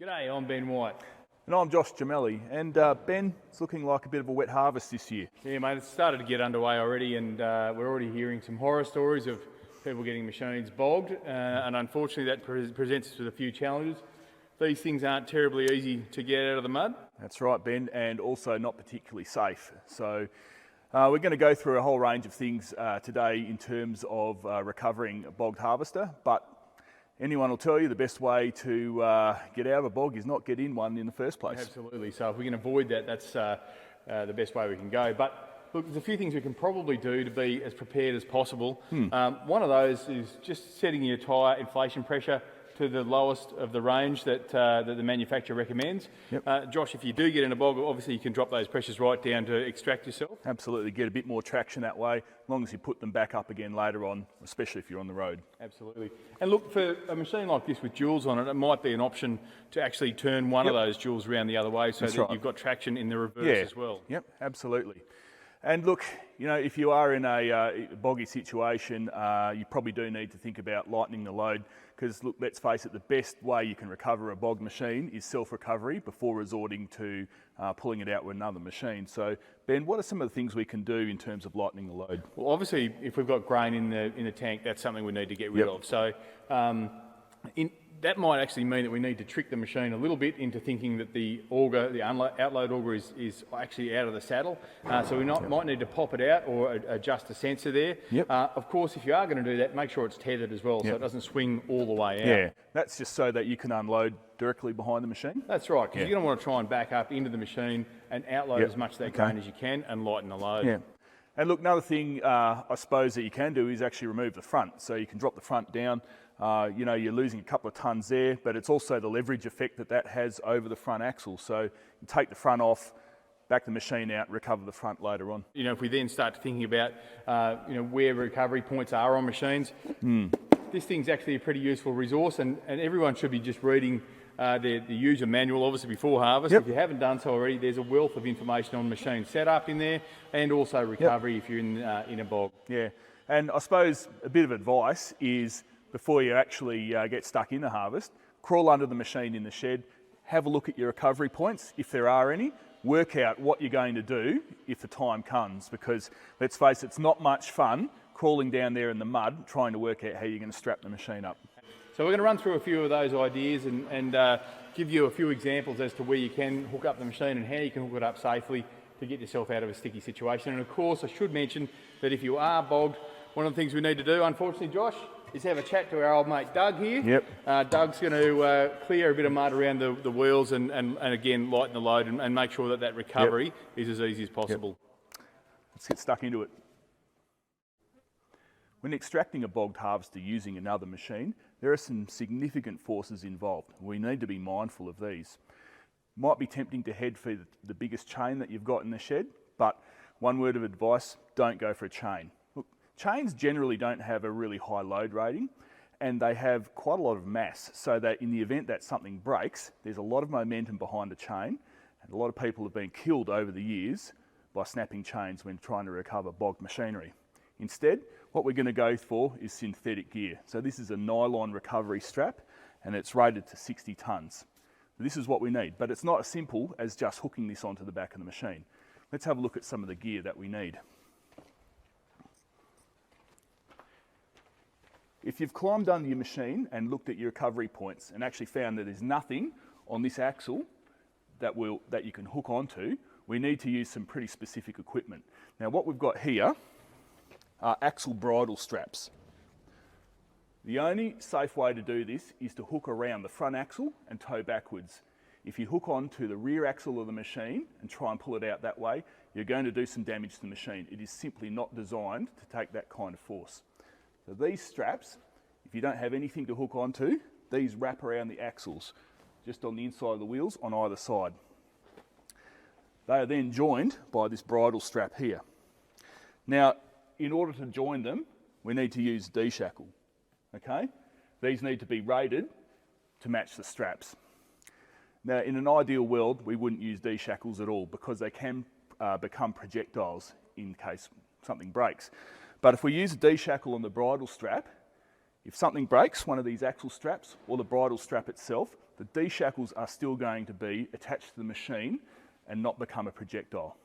G'day, I'm Ben White. And I'm Josh Gemelli. And Ben, it's looking like a bit of a wet harvest this year. Yeah, mate, it's started to get underway already, and we're already hearing some horror stories of people getting machines bogged, and unfortunately that presents us with a few challenges. These things aren't terribly easy to get out of the mud. That's right, Ben, and also not particularly safe. So we're going to go through a whole range of things today in terms of recovering a bogged harvester, but anyone will tell you the best way to get out of a bog is not get in one in the first place. Absolutely. So if we can avoid that, that's the best way we can go. But look, there's a few things we can probably do to be as prepared as possible. One of those is just setting your tyre inflation pressure to the lowest of the range that the manufacturer recommends. Yep. Josh, if you do get in a bog, obviously you can drop those pressures right down to extract yourself. Absolutely, get a bit more traction that way, as long as you put them back up again later on, especially if you're on the road. Absolutely. And look, for a machine like this with jewels on it, it might be an option to actually turn one of those jewels around the other way so that you've got traction in the reverse as well. Yep, absolutely. And look, you know, if you are in a boggy situation, you probably do need to think about lightening the load, because look, let's face it, the best way you can recover a bogged machine is self-recovery before resorting to pulling it out with another machine. So Ben, what are some of the things we can do in terms of lightening the load? Well, obviously, if we've got grain in the tank, that's something we need to get rid of. So that might actually mean that we need to trick the machine a little bit into thinking that the auger, the outload auger is actually out of the saddle. So we might need to pop it out or adjust the sensor there. Of course, if you are going to do that, make sure it's tethered as well so it doesn't swing all the way out. Yeah, that's just so that you can unload directly behind the machine? That's right, because you're going to want to try and back up into the machine and outload as much of that grain as you can and lighten the load. Yeah. And look, another thing I suppose that you can do is actually remove the front. So you can drop the front down. You know, you're losing a couple of tonnes there, but it's also the leverage effect that has over the front axle. So you take the front off, back the machine out, recover the front later on. You know, if we then start thinking about, where recovery points are on machines, this thing's actually a pretty useful resource, and everyone should be just reading the user manual, obviously, before harvest. If you haven't done so already, there's a wealth of information on machine setup in there, and also recovery if you're in a bog. Yeah, and I suppose a bit of advice is, before you actually get stuck in the harvest, crawl under the machine in the shed, have a look at your recovery points, if there are any, work out what you're going to do if the time comes, because let's face it, it's not much fun crawling down there in the mud trying to work out how you're going to strap the machine up. So we're going to run through a few of those ideas and give you a few examples as to where you can hook up the machine and how you can hook it up safely to get yourself out of a sticky situation. And of course, I should mention that if you are bogged, one of the things we need to do, unfortunately, Josh, is have a chat to our old mate Doug here. Doug's going to clear a bit of mud around the wheels and again lighten the load and make sure that recovery is as easy as possible. Let's get stuck into it. When extracting a bogged harvester using another machine, there are some significant forces involved. We need to be mindful of these. Might be tempting to head for the biggest chain that you've got in the shed, but one word of advice, don't go for a chain. Chains generally don't have a really high load rating, and they have quite a lot of mass, so that in the event that something breaks, there's a lot of momentum behind the chain, and a lot of people have been killed over the years by snapping chains when trying to recover bogged machinery. Instead, what we're going to go for is synthetic gear. So this is a nylon recovery strap, and it's rated to 60 tonnes. This is what we need, but it's not as simple as just hooking this onto the back of the machine. Let's have a look at some of the gear that we need. If you've climbed under your machine and looked at your recovery points and actually found that there's nothing on this axle that you can hook onto, we need to use some pretty specific equipment. Now what we've got here are axle bridle straps. The only safe way to do this is to hook around the front axle and tow backwards. If you hook onto the rear axle of the machine and try and pull it out that way, you're going to do some damage to the machine. It is simply not designed to take that kind of force. So these straps, if you don't have anything to hook onto, these wrap around the axles, just on the inside of the wheels on either side. They are then joined by this bridle strap here. Now, in order to join them, we need to use D-shackle, okay? These need to be rated to match the straps. Now, in an ideal world, we wouldn't use D-shackles at all because they can become projectiles in case something breaks. But if we use a D-shackle on the bridle strap, If something breaks, one of these axle straps or the bridle strap itself, the D-shackles are still going to be attached to the machine and not become a projectile.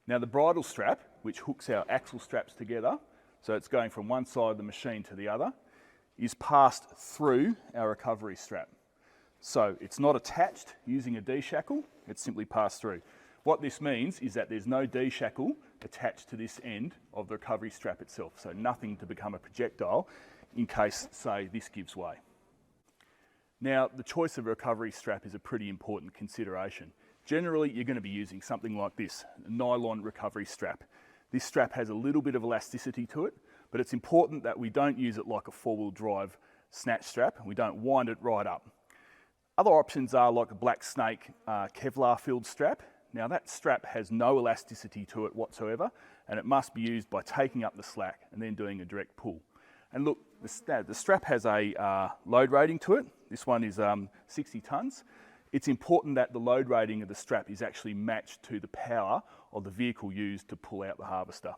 Now the bridle strap, which hooks our axle straps together, so it's going from one side of the machine to the other, is passed through our recovery strap. So it's not attached using a D-shackle, it's simply passed through. What this means is that there's no D-shackle attached to this end of the recovery strap itself, so nothing to become a projectile in case, say, this gives way. Now, the choice of a recovery strap is a pretty important consideration. Generally, you're going to be using something like this, a nylon recovery strap. This strap has a little bit of elasticity to it, but it's important that we don't use it like a four-wheel drive snatch strap, and we don't wind it right up. Other options are like a Black Snake Kevlar filled strap. Now that strap has no elasticity to it whatsoever, and it must be used by taking up the slack and then doing a direct pull. And look, the strap has a load rating to it. This one is 60 tonnes. It's important that the load rating of the strap is actually matched to the power of the vehicle used to pull out the harvester.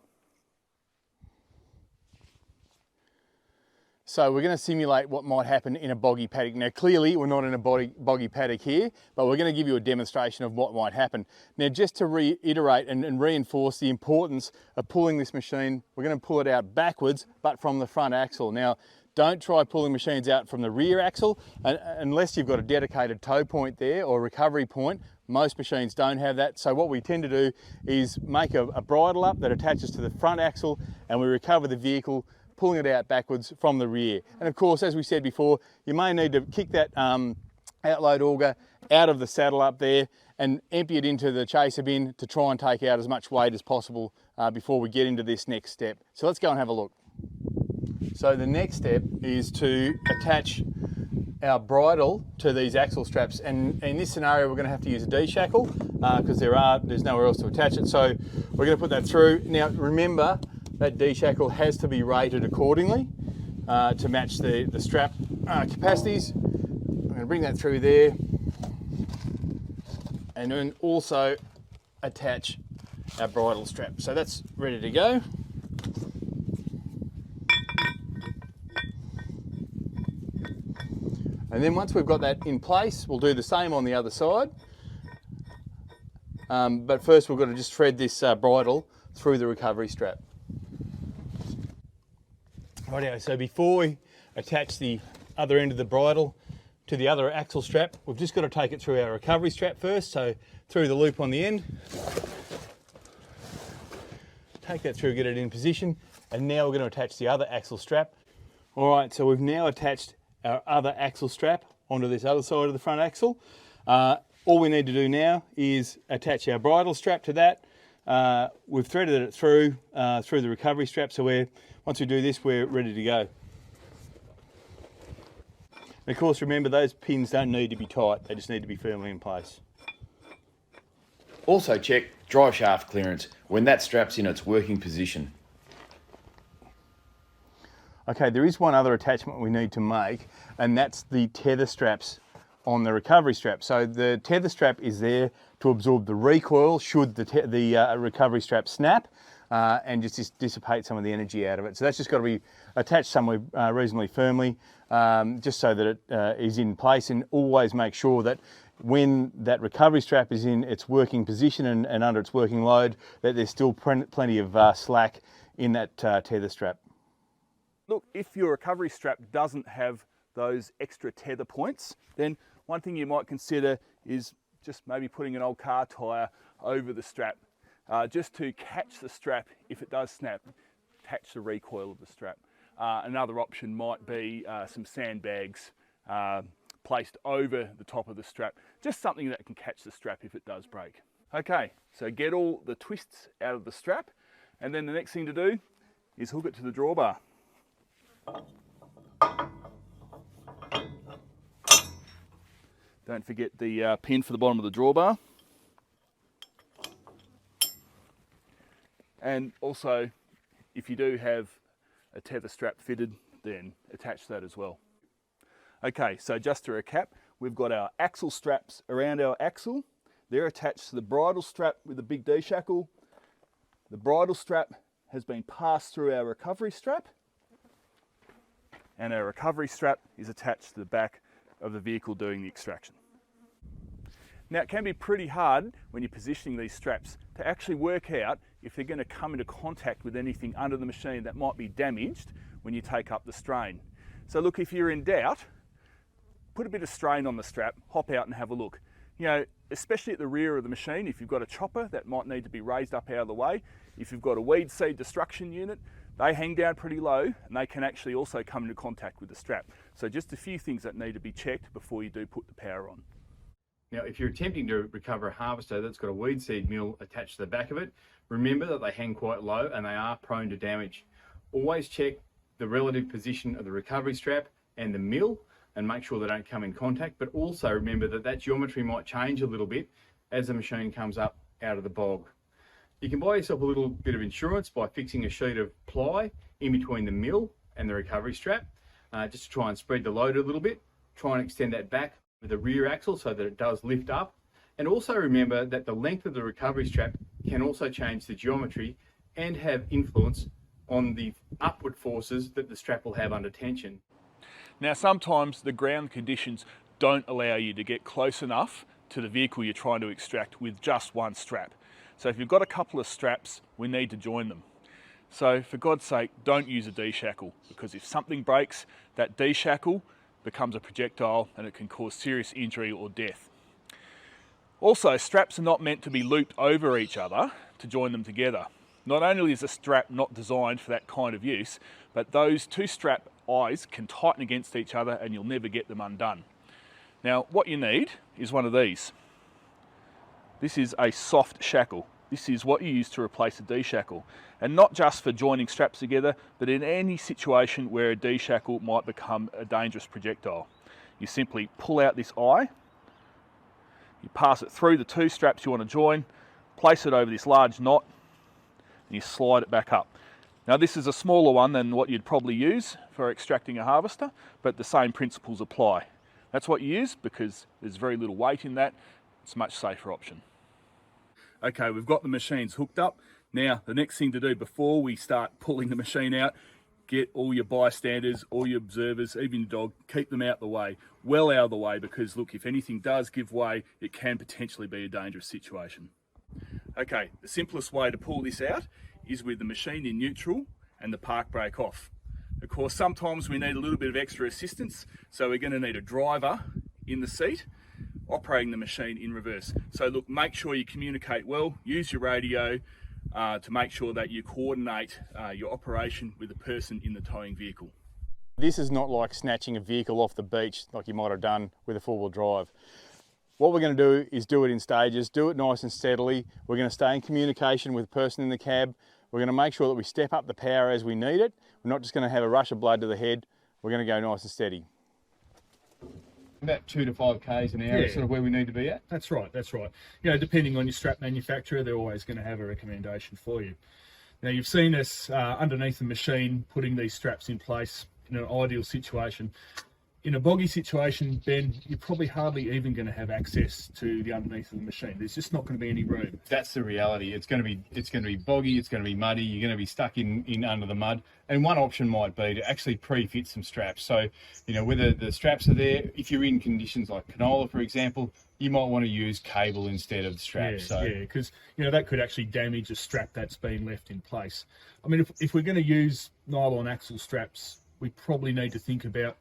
So we're going to simulate what might happen in a boggy paddock. Now clearly we're not in a boggy paddock here, but we're going to give you a demonstration of what might happen. Now just to reiterate and reinforce the importance of pulling this machine, we're going to pull it out backwards, but from the front axle. Now don't try pulling machines out from the rear axle unless you've got a dedicated tow point there or recovery point. Most machines don't have that. So what we tend to do is make a bridle up that attaches to the front axle, and we recover the vehicle pulling it out backwards from the rear. And of course, as we said before, you may need to kick that outload auger out of the saddle up there and empty it into the chaser bin to try and take out as much weight as possible before we get into this next step. So let's go and have a look. So the next step is to attach our bridle to these axle straps, and in this scenario we're going to have to use a D-shackle because there's nowhere else to attach it. So we're going to put that through. Now remember, that D-shackle has to be rated accordingly to match the strap capacities. I'm going to bring that through there and then also attach our bridle strap. So that's ready to go. And then once we've got that in place, we'll do the same on the other side. But first we've got to just thread this bridle through the recovery strap. Rightio, so before we attach the other end of the bridle to the other axle strap, we've just got to take it through our recovery strap first, so through the loop on the end. Take that through, get it in position, and now we're going to attach the other axle strap. All right, so we've now attached our other axle strap onto this other side of the front axle. All we need to do now is attach our bridle strap to that. We've threaded it through the recovery strap, so once we do this, we're ready to go. And of course, remember, those pins don't need to be tight, they just need to be firmly in place. Also check drive shaft clearance when that strap's in its working position. Okay, there is one other attachment we need to make, and that's the tether straps on the recovery strap. So the tether strap is there to absorb the recoil should the recovery strap snap and just dissipate some of the energy out of it. So that's just got to be attached somewhere reasonably firmly, just so that it is in place, and always make sure that when that recovery strap is in its working position and under its working load, that there's still plenty of slack in that tether strap. Look, if your recovery strap doesn't have those extra tether points, then one thing you might consider is just maybe putting an old car tyre over the strap, just to catch the strap if it does snap, catch the recoil of the strap. Another option might be some sandbags placed over the top of the strap, just something that can catch the strap if it does break. Okay, so get all the twists out of the strap, and then the next thing to do is hook it to the drawbar. Don't forget the pin for the bottom of the drawbar. And also, if you do have a tether strap fitted, then attach that as well. Okay, so just to recap, we've got our axle straps around our axle. They're attached to the bridle strap with the big D shackle. The bridle strap has been passed through our recovery strap, and our recovery strap is attached to the back of the vehicle doing the extraction. Now, it can be pretty hard when you're positioning these straps to actually work out if they're going to come into contact with anything under the machine that might be damaged when you take up the strain. So look, if you're in doubt, put a bit of strain on the strap, hop out and have a look. You know, especially at the rear of the machine, if you've got a chopper that might need to be raised up out of the way, if you've got a weed seed destruction unit, they hang down pretty low and they can actually also come into contact with the strap. So just a few things that need to be checked before you do put the power on. Now, if you're attempting to recover a harvester that's got a weed seed mill attached to the back of it, remember that they hang quite low and they are prone to damage. Always check the relative position of the recovery strap and the mill and make sure they don't come in contact, but also remember that that geometry might change a little bit as the machine comes up out of the bog. You can buy yourself a little bit of insurance by fixing a sheet of ply in between the mill and the recovery strap, just to try and spread the load a little bit. Try and extend that back with the rear axle so that it does lift up. And also remember that the length of the recovery strap can also change the geometry and have influence on the upward forces that the strap will have under tension. Now, sometimes the ground conditions don't allow you to get close enough to the vehicle you're trying to extract with just one strap. So if you've got a couple of straps, we need to join them. So for God's sake, don't use a D-shackle, because if something breaks, that D-shackle becomes a projectile and it can cause serious injury or death. Also, straps are not meant to be looped over each other to join them together. Not only is a strap not designed for that kind of use, but those two strap eyes can tighten against each other and you'll never get them undone. Now, what you need is one of these. This is a soft shackle. This is what you use to replace a D-shackle. And not just for joining straps together, but in any situation where a D-shackle might become a dangerous projectile. You simply pull out this eye, you pass it through the two straps you want to join, place it over this large knot, and you slide it back up. Now, this is a smaller one than what you'd probably use for extracting a harvester, but the same principles apply. That's what you use because there's very little weight in that. It's a much safer option. Okay, we've got the machines hooked up. Now, the next thing to do before we start pulling the machine out, get all your bystanders, all your observers, even your dog, keep them out the way, well out of the way, because look, if anything does give way, it can potentially be a dangerous situation. Okay, the simplest way to pull this out is with the machine in neutral and the park brake off. Of course, sometimes we need a little bit of extra assistance, so we're going to need a driver in the seat operating the machine in reverse. So look, make sure you communicate well, use your radio to make sure that you coordinate your operation with the person in the towing vehicle. This is not like snatching a vehicle off the beach like you might have done with a four-wheel drive. What we're going to do is do it in stages, do it nice and steadily. We're going to stay in communication with the person in the cab. We're going to make sure that we step up the power as we need it. We're not just going to have a rush of blood to the head. We're going to go nice and steady. About 2 to 5 k's an hour is sort of where we need to be at. That's right, that's right. You know, depending on your strap manufacturer, they're always going to have a recommendation for you. Now, you've seen us underneath the machine putting these straps in place in an ideal situation. In a boggy situation, Ben, you're probably hardly even going to have access to the underneath of the machine. There's just not going to be any room. That's the reality. It's going to be boggy. It's going to be muddy. You're going to be stuck in under the mud. And one option might be to actually pre-fit some straps. So, you know, whether the straps are there, if you're in conditions like canola, for example, you might want to use cable instead of the straps. Yeah, because you know that could actually damage a strap that's been left in place. I mean, if we're going to use nylon axle straps, we probably need to think about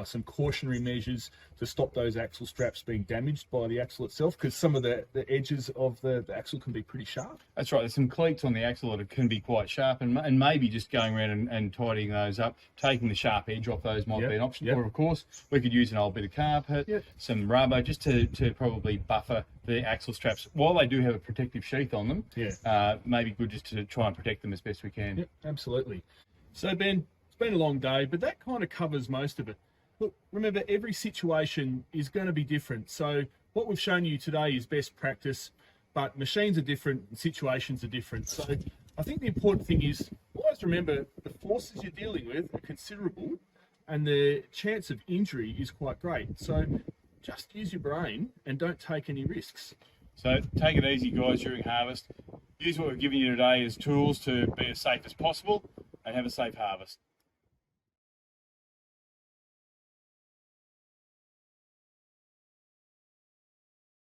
some cautionary measures to stop those axle straps being damaged by the axle itself, because some of the edges of the axle can be pretty sharp. That's right. There's some cleats on the axle that can be quite sharp, and maybe just going around and tidying those up, taking the sharp edge off those might be an option. Or of course, we could use an old bit of carpet, some rubber, just to probably buffer the axle straps. While they do have a protective sheath on them, maybe good just to try and protect them as best we can. Yep, absolutely. So Ben, it's been a long day, but that kind of covers most of it. Look, remember, every situation is going to be different. So what we've shown you today is best practice, but machines are different and situations are different. So I think the important thing is always remember the forces you're dealing with are considerable and the chance of injury is quite great. So just use your brain and don't take any risks. So take it easy, guys, during harvest. Use what we've given you today as tools to be as safe as possible and have a safe harvest.